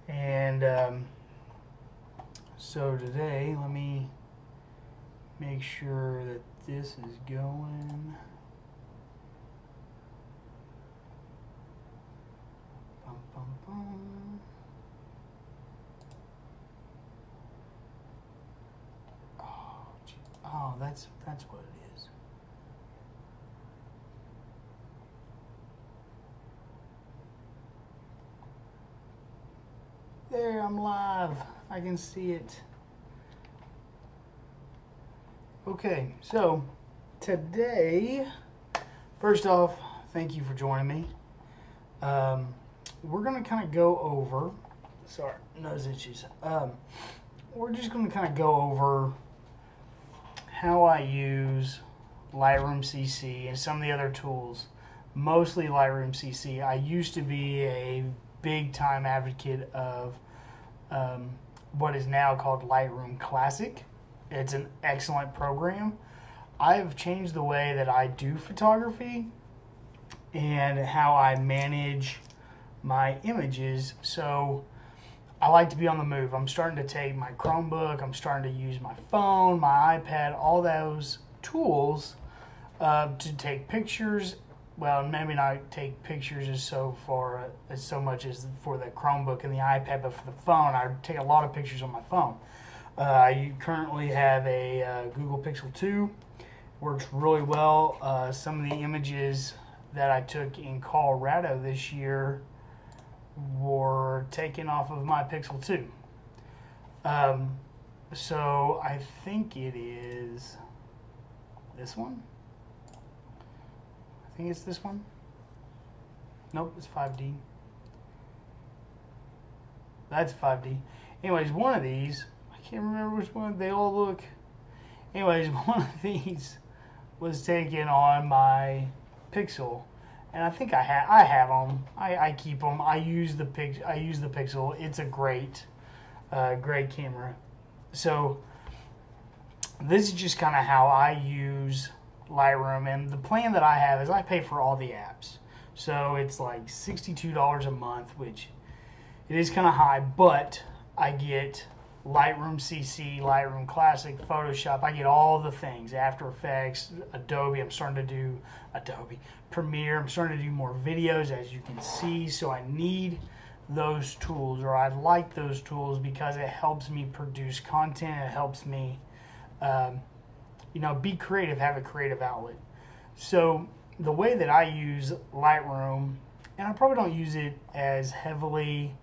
And so today, let me make sure that this is going. Bum, bum, bum. Oh, that's what it is. There, I'm live. I can see it. Okay, so today, first off, thank you for joining me. We're going to kind of go over, sorry, nose itches. We're just going to kind of go over how I use Lightroom CC and some of the other tools, mostly Lightroom CC. I used to be a big time advocate of what is now called Lightroom Classic. It's an excellent program. I've changed the way that I do photography and how I manage my images. So I like to be on the move. I'm starting to take my Chromebook, I'm starting to use my phone, my iPad, all those tools to take pictures. Well, maybe not take pictures as so much as for the Chromebook and the iPad, but for the phone, I take a lot of pictures on my phone. I currently have a Google Pixel 2. Works really well. Some of the images that I took in Colorado this year were taken off of my Pixel 2. So I think it is this one. I think it's this one. Nope, it's 5D. That's 5D. Anyways, one of these, I can't remember which one, they all look. Anyways, one of these was taken on my Pixel. And I think I have them. I keep them. I use the Pixel. It's a great camera. So this is just kind of how I use Lightroom, and the plan that I have is I pay for all the apps. So it's like $62 a month, which it is kind of high, but I get Lightroom CC, Lightroom Classic, Photoshop. I get all the things. After Effects, Adobe. I'm starting to do Adobe Premiere. I'm starting to do more videos, as you can see. So I need those tools, or I like those tools because it helps me produce content. It helps me, be creative, have a creative outlet. So the way that I use Lightroom, and I probably don't use it as heavily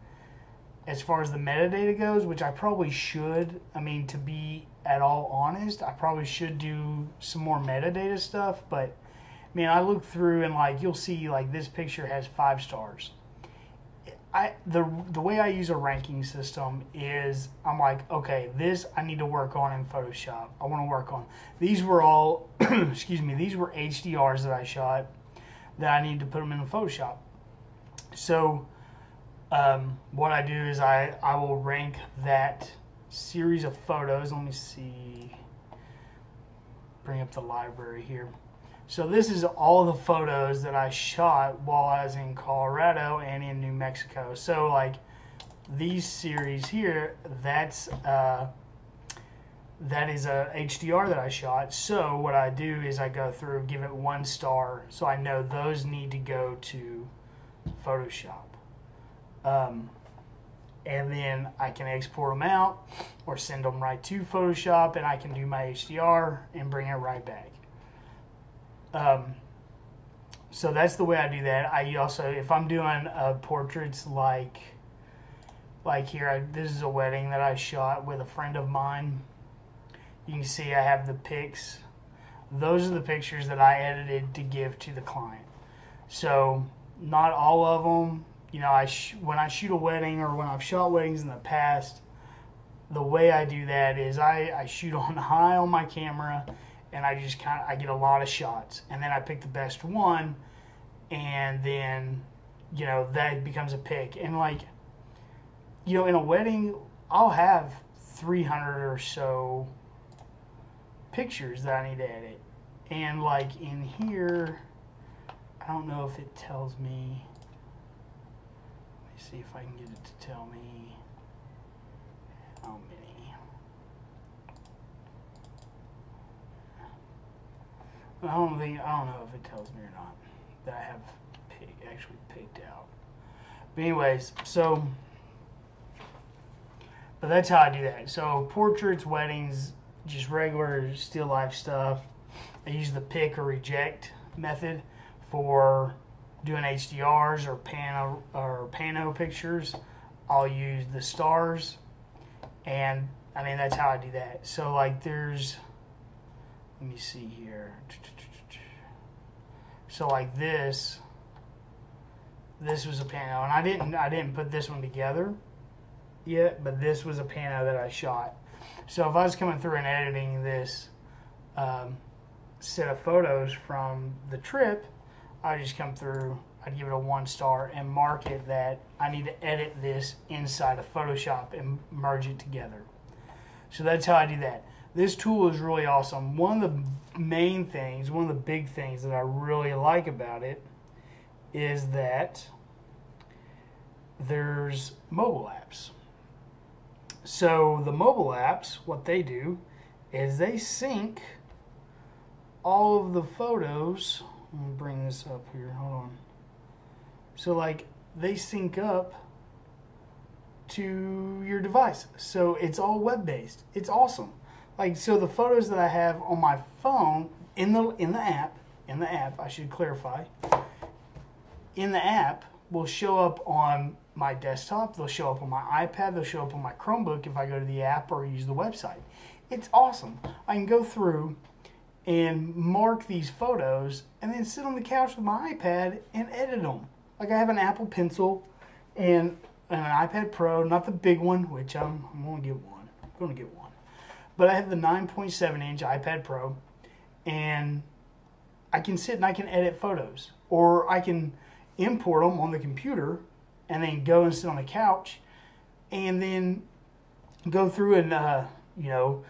as far as the metadata goes, which I probably should. I mean, to be at all honest, I probably should do some more metadata stuff, but man, I look through and like you'll see like this picture has 5 stars. The way I use a ranking system is I'm like, okay, this I need to work on in Photoshop. I want to work on. These were all excuse me, these were HDRs that I shot that I need to put them in Photoshop. So what I do is I will rank that series of photos. Let me see. Bring up the library here. So this is all the photos that I shot while I was in Colorado and in New Mexico. So like these series here, that is a HDR that I shot. So what I do is I go through, give it 1 star, so I know those need to go to Photoshop. And then I can export them out or send them right to Photoshop, and I can do my HDR and bring it right back. So that's the way I do that. I also, if I'm doing portraits like here, this is a wedding that I shot with a friend of mine. You can see I have the pics. Those are the pictures that I edited to give to the client. So not all of them. You know, when I shoot a wedding, or when I've shot weddings in the past, the way I do that is I shoot on high on my camera, and I just I get a lot of shots, and then I pick the best one, and then, you know, that becomes a pick. And like, you know, in a wedding, I'll have 300 or so pictures that I need to edit. And like in here, I don't know if it tells me. Let me see if I can get it to tell me how many. I don't know if it tells me or not that I have actually picked out. But anyways, so, but that's how I do that. So portraits, weddings, just regular still life stuff. I use the pick or reject method for doing HDRs or pano pictures. I'll use the stars, and I mean that's how I do that. So like there's, let me see here. So like this was a pano, and I didn't put this one together yet, but this was a pano that I shot. So if I was coming through and editing this set of photos from the trip, I'd just come through, I'd give it a 1 star and mark it that I need to edit this inside of Photoshop and merge it together. So that's how I do that. This tool is really awesome. One of the main things, one of the big things that I really like about it is that there's mobile apps. So the mobile apps, what they do is they sync all of the photos. Let me bring this up here, hold on. So like they sync up to your device. So it's all web-based. It's awesome. Like, so the photos that I have on my phone in the app, I should clarify, in the app will show up on my desktop, they'll show up on my iPad, they'll show up on my Chromebook if I go to the app or use the website. It's awesome. I can go through and mark these photos and then sit on the couch with my iPad and edit them. Like I have an Apple Pencil and an iPad Pro, not the big one, which I'm going to get one. I'm going to get one. But I have the 9.7-inch iPad Pro, and I can sit and I can edit photos. Or I can import them on the computer and then go and sit on the couch and then go through and, you know,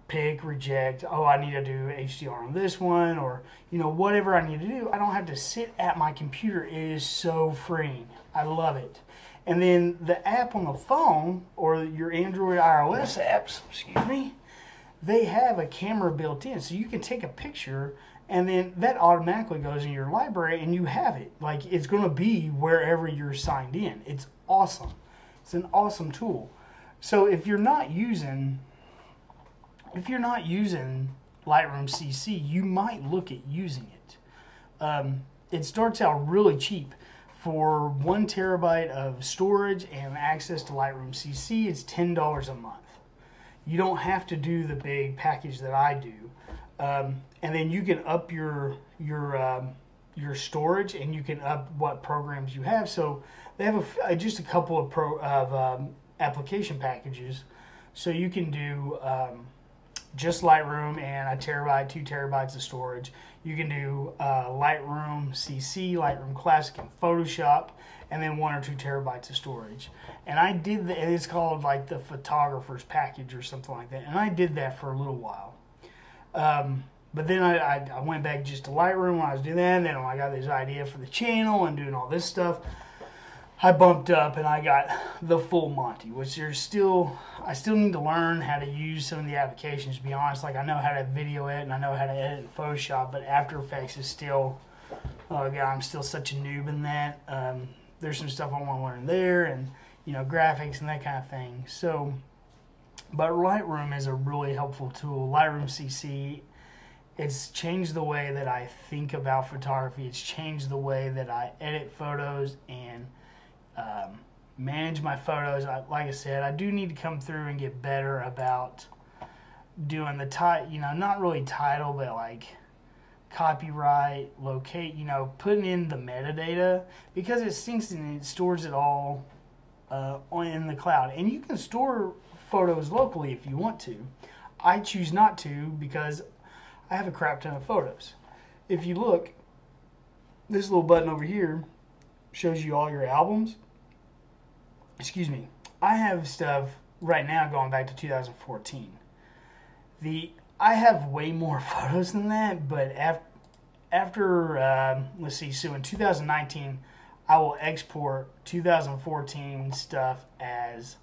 pick, reject, oh, I need to do HDR on this one, or, you know, whatever I need to do. I don't have to sit at my computer. It is so freeing. I love it. And then the app on the phone, or your Android iOS apps, excuse me, they have a camera built in. So you can take a picture and then that automatically goes in your library and you have it. Like, it's going to be wherever you're signed in. It's awesome. It's an awesome tool. So if you're not using Lightroom CC, you might look at using it. It starts out really cheap. For 1 terabyte of storage and access to Lightroom CC, it's $10 a month. You don't have to do the big package that I do, and then you can up your storage, and you can up what programs you have. So they have just a couple of application packages, so you can do just Lightroom and 1 terabyte, 2 terabytes of storage. You can do Lightroom CC, Lightroom Classic, and Photoshop, and then 1 or 2 terabytes of storage. And I did and it's called like the photographer's package or something like that. And I did that for a little while. But then I went back just to Lightroom when I was doing that. And then when I got this idea for the channel and doing all this stuff, I bumped up and I got the full Monty, which I still need to learn how to use some of the applications, to be honest. Like, I know how to video edit and I know how to edit in Photoshop, but After Effects is still, oh God, I'm still such a noob in that. There's some stuff I want to learn there, and, you know, graphics and that kind of thing. So, but Lightroom is a really helpful tool. Lightroom CC, it's changed the way that I think about photography. It's changed the way that I edit photos and manage my photos. Like I said, I do need to come through and get better about doing the not really title, but like copyright, locate, putting in the metadata, because it syncs and it stores it all in the cloud. And you can store photos locally if you want to. I choose not to because I have a crap ton of photos. If you look, this little button over here shows you all your albums. Excuse me. I have stuff right now going back to 2014. I have way more photos than that, but after let's see, so in 2019, I will export 2014 stuff as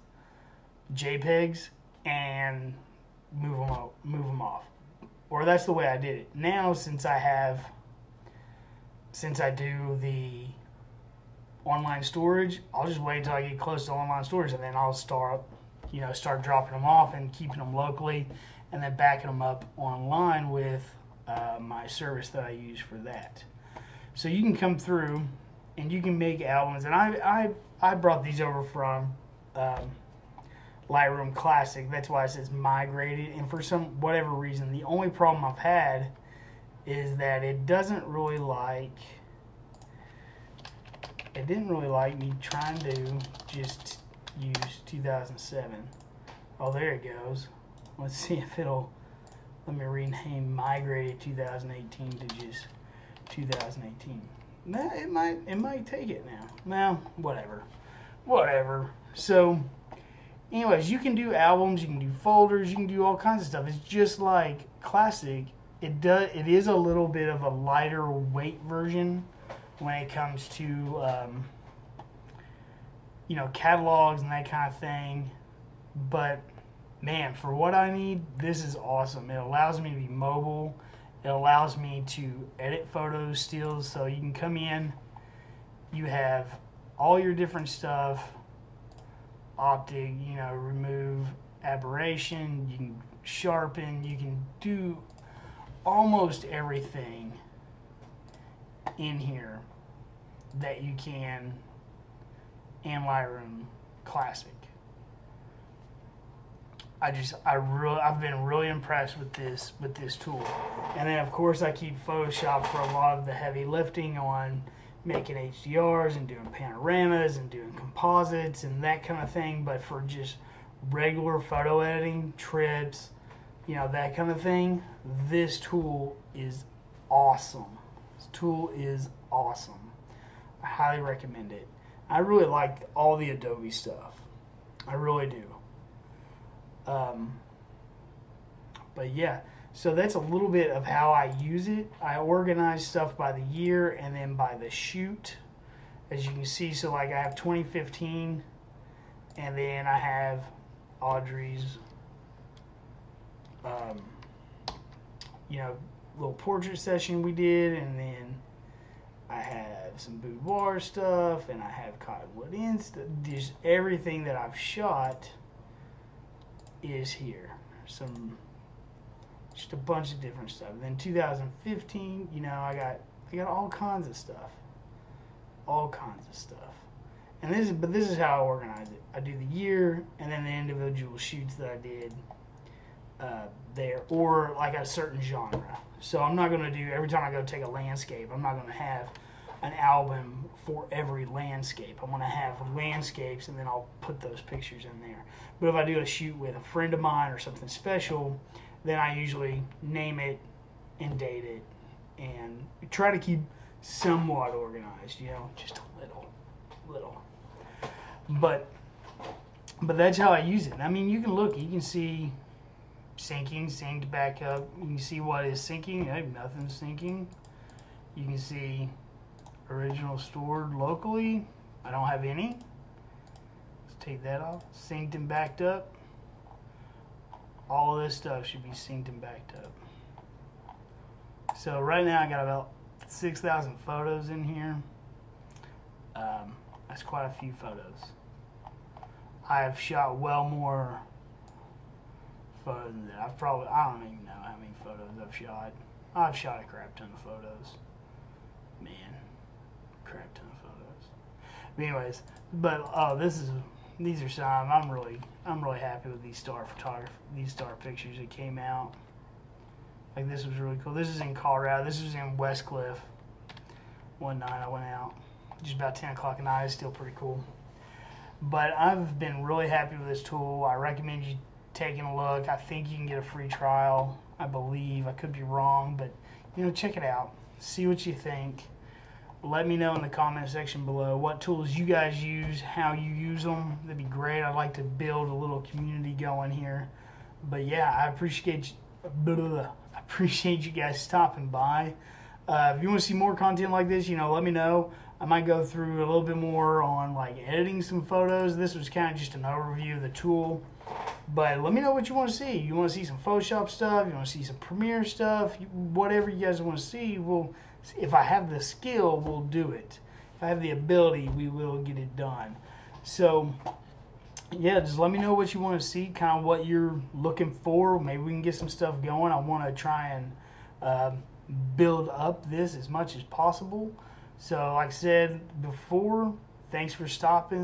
JPEGs and move them off. Or that's the way I did it. Now, since I do the online storage, I'll just wait until I get close to online storage, and then I'll start dropping them off and keeping them locally, and then backing them up online with my service that I use for that. So you can come through and you can make albums, and I brought these over from Lightroom Classic. That's why it says migrated, and for whatever reason, the only problem I've had is that it didn't really like me trying to just use 2007. Oh, there it goes. Let's see if it'll let me rename migrated 2018 to just 2018. Nah, it might take it now. Well, whatever. So anyways, you can do albums, you can do folders, you can do all kinds of stuff. It's just like Classic. It is a little bit of a lighter weight version when it comes to catalogs and that kind of thing. But man, for what I need, this is awesome. It allows me to be mobile. It allows me to edit photos still, so you can come in, you have all your different stuff, optic, remove aberration, you can sharpen, you can do almost everything in here that you can in Lightroom Classic. I've been really impressed with this tool. And then of course I keep Photoshop for a lot of the heavy lifting on making HDRs and doing panoramas and doing composites and that kind of thing. But for just regular photo editing, trips, that kind of thing, this tool is awesome. This tool is awesome. I highly recommend it. I really like all the Adobe stuff. I really do. But yeah, so that's a little bit of how I use it. I organize stuff by the year and then by the shoot, as you can see. So like I have 2015, and then I have Audrey's, little portrait session we did, and then I have some boudoir stuff, and I have Cottonwood Insta. Just everything that I've shot is here. Just a bunch of different stuff. And then 2015, I got all kinds of stuff. And this is how I organize it. I do the year and then the individual shoots that I did there, or like a certain genre. So I'm not going to do, every time I go take a landscape, I'm not going to have an album for every landscape. I'm going to have landscapes, and then I'll put those pictures in there. But if I do a shoot with a friend of mine or something special, then I usually name it and date it and try to keep somewhat organized, just a little. But that's how I use it. I mean, you can see syncing, synced back up. You can see what is syncing. Nothing's syncing. You can see original stored locally. I don't have any. Let's take that off. Synced and backed up. All of this stuff should be synced and backed up. So right now I got about 6,000 photos in here. That's quite a few photos. I have shot well more photos than that. I don't even know how many photos I've shot. I've shot a crap ton of photos. Man, crap ton of photos. But anyways, these are some. I'm really happy with these star pictures that came out. Like, this was really cool. This is in Colorado. This was in West Cliff. One night I went out, just about 10 o'clock at night. It's still pretty cool. But I've been really happy with this tool. I recommend you taking a look. I think you can get a free trial, I believe. I could be wrong, but check it out. See what you think. Let me know in the comment section below what tools you guys use, how you use them. That'd be great. I'd like to build a little community going here. But yeah, I appreciate you guys stopping by. If you want to see more content like this, let me know. I might go through a little bit more on like editing some photos. This was kind of just an overview of the tool. But let me know what you want to see. You want to see some Photoshop stuff? You want to see some Premiere stuff? Whatever you guys want to see, if I have the skill, we'll do it. If I have the ability, we will get it done. So, yeah, just let me know what you want to see, kind of what you're looking for. Maybe we can get some stuff going. I want to try and build up this as much as possible. So, like I said before, thanks for stopping.